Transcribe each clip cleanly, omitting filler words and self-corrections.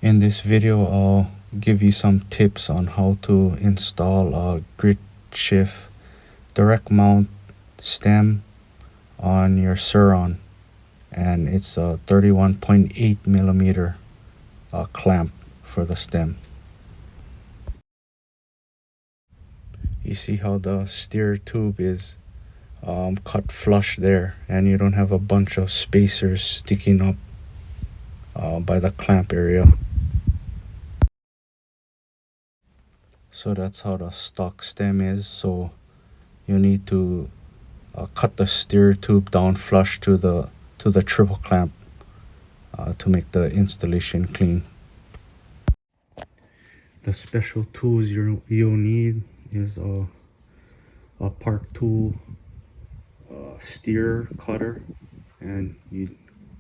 In this video, I'll give you some tips on how to install a GritShift direct mount stem on your Sur-Ron, and it's a 31.8 millimeter clamp for the stem. You see how the steer tube is cut flush there, and you don't have a bunch of spacers sticking up by the clamp area. So that's how the stock stem is. So you need to cut the steer tube down flush to the triple clamp to make the installation clean. The special tools you'll need is a Park Tool steer cutter, and you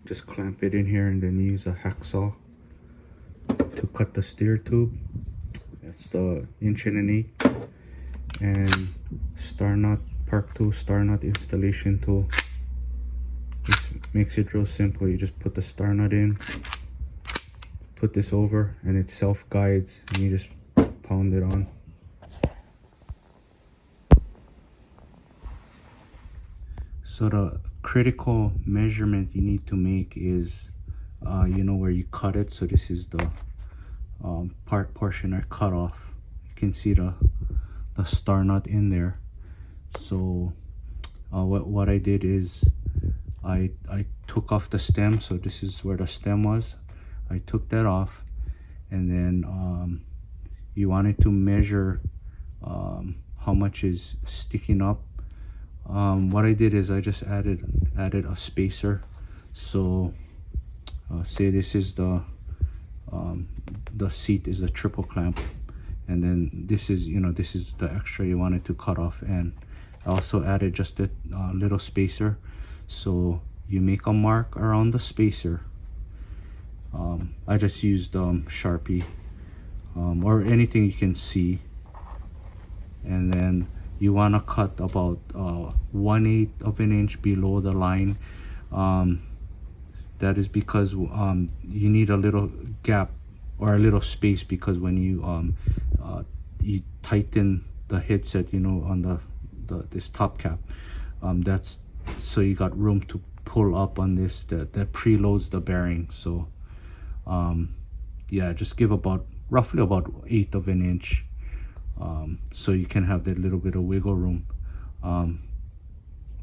just clamp it in here and then use a hacksaw to cut the steer tube. It's the 1.1 and star nut, Park Tool star nut installation tool. This makes it real simple. You just put the star nut in, put this over, and it self guides, and you just pound it on. So the critical measurement you need to make is where you cut it. So this is the portion I cut off. You can see the star nut in there. So what I did is I took off the stem. So this is where the stem was. I took that off, and then you wanted to measure how much is sticking up. What I did is I just added a spacer. So say this is the seat is a triple clamp, and then this is the extra you wanted to cut off, and I also added just a little spacer. So you make a mark around the spacer. I just used Sharpie or anything you can see, and then you want to cut about 1/8 of an inch below the line. That is because you need a little gap or a little space, because when you tighten the headset, on this top cap, that's so you got room to pull up on this that preloads the bearing. So yeah, just give roughly about 1/8 of an inch, so you can have that little bit of wiggle room.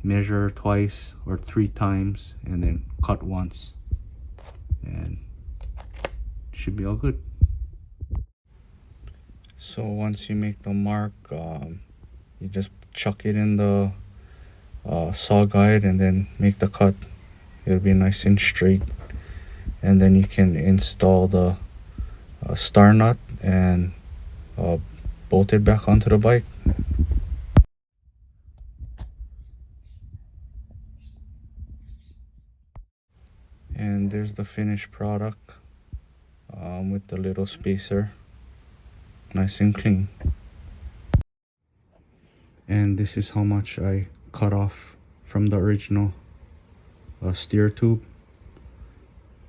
Measure twice or 3 times, and then cut once, and should be all good. So once you make the mark, you just chuck it in the saw guide and then make the cut. It'll be nice and straight, and then you can install the star nut and bolt it back onto the bike. And there's the finished product with the little spacer, nice and clean. And this is how much I cut off from the original steer tube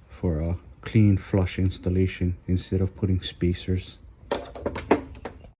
for a clean flush installation instead of putting spacers.